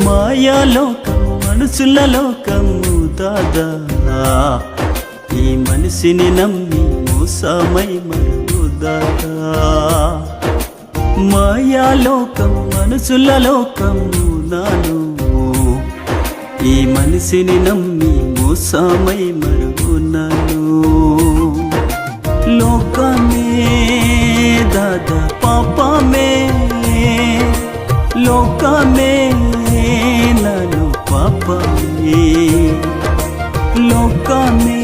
మాయాలోకం మనుషుల లోకము దాదా, ఈ మనిషిని నమ్మి మోసమై మరుగుదాదా. మాయాలోకం మనుషుల లోకము నాను, ఈ మనిషిని నమ్మి మోసమై మరుగున్నాను. లోకమే దాదా పాపమే, లోకమే నన్ను పాపమే, లోకమే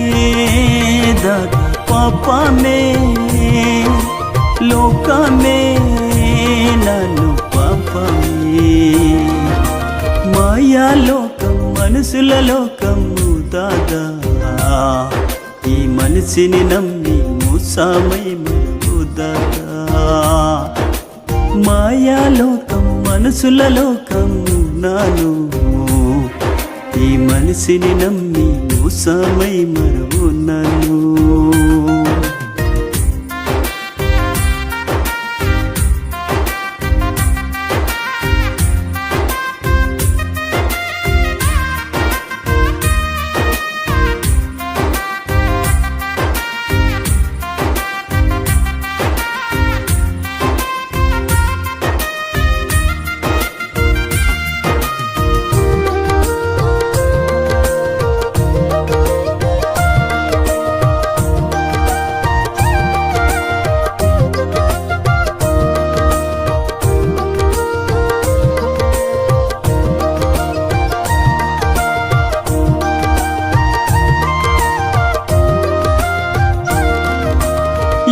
దాదా పాపమే, లోకమే నన్ను పాపమే. మాయాలోకం మనుషుల లోకము దాదా, ఈ మనిషిని నమ్మి మోసమై మరుగుదాదా. మాయాలోకం మనుషుల లోకము నాను, ఈ మనిషిని నమ్మి మోసమై మరుగున్నాను.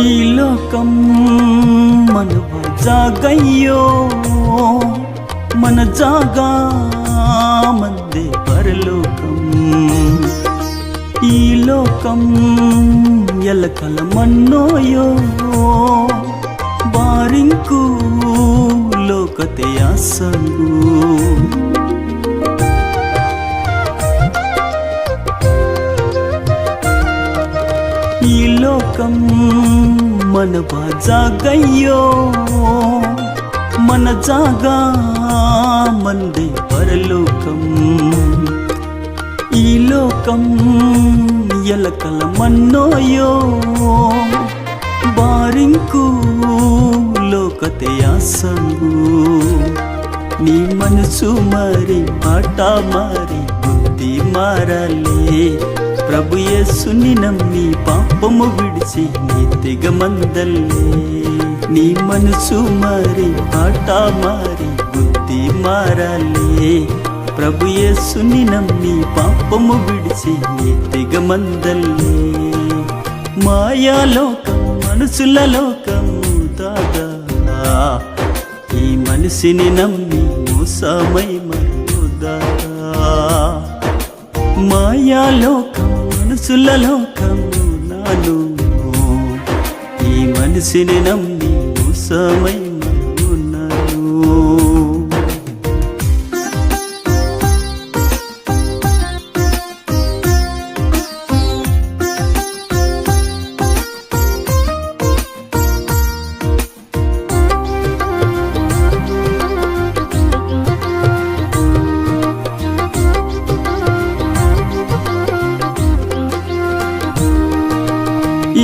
ఈ లోకం మన జాగయ్యో, మన జాగా మందే పరలోకం. ఈ లోకం ఎలకల మన్నోయో, బారింకు లోకతే ఆసంగు. ఈ లోకం మన జాగయ్యో, మన జాగా మందే పరలోకం. ఈ లోకం ఎలకల మన్నోయో, బారింకు లోకతే ఆసంగు. నీ మనసు మారి మాట మారి బుద్ధి మారాలే, ప్రభు యేసుని నమ్మి పాపము విడిచి నీతిగా మందల్లే. నీ మనసు మారి మాట మారి బుద్ధి మారాలే, ప్రభు యేసుని నమ్మి పాపము విడిచి నీతిగా మందల్లే. మాయాలోకం మనుషుల లోకము దాదా, ఈ మనిషిని నమ్మి మోసమై మరుగుదాదా. మాయాలోకం మనుషుల లోకము నాను, ఈ మనిషిని నమ్మి మోసమై మరుగున్నాను.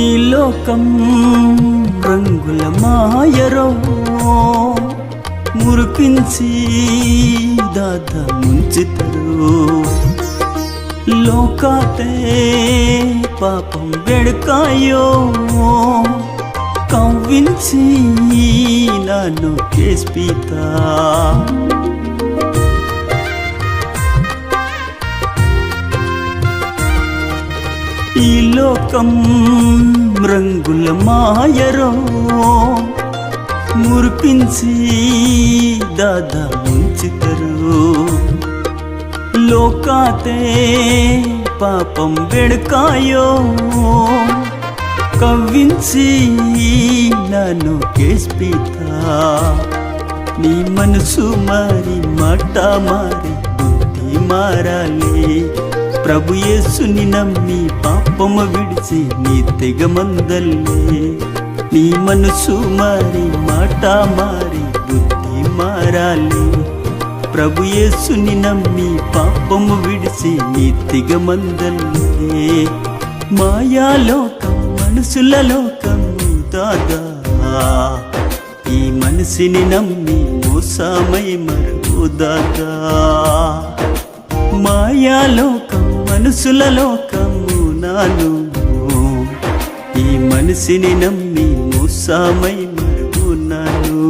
ఈ లోకం రంగుల మాయరో, మురిపించి దాదా ముంచుతారు. లోకాతే పాపం వెడకాయో, కవ్వించి నన్ను కేస్పితా. ఈ లోకం రంగుల మాయరో, మురిపించి దాదా ముంచుతారు. లోకాతే పాపం వెడకాయో, కవ్వించి నన్ను కేస్పితా. నీ మనసు మారి మాట మారి బుద్ధి మారాలే, ప్రభు యేసుని నమ్మి పాపము విడిచి నీతిగా మందల్లే. నీ మనసు మారి మాట మారి బుద్ధి మారాలి, ప్రభు యేసుని నమ్మి పాపము విడిచి నీతిగా మందల్లే. మాయాలోకం మనుషుల లోకము దాదా, ఈ మనిషిని నమ్మి మోసమై మరుగు దాదా. మాయాలోకం మనుషుల లోకము నాను, ఈ మనిషిని నమ్మి మోసమై మరుగున్నాను.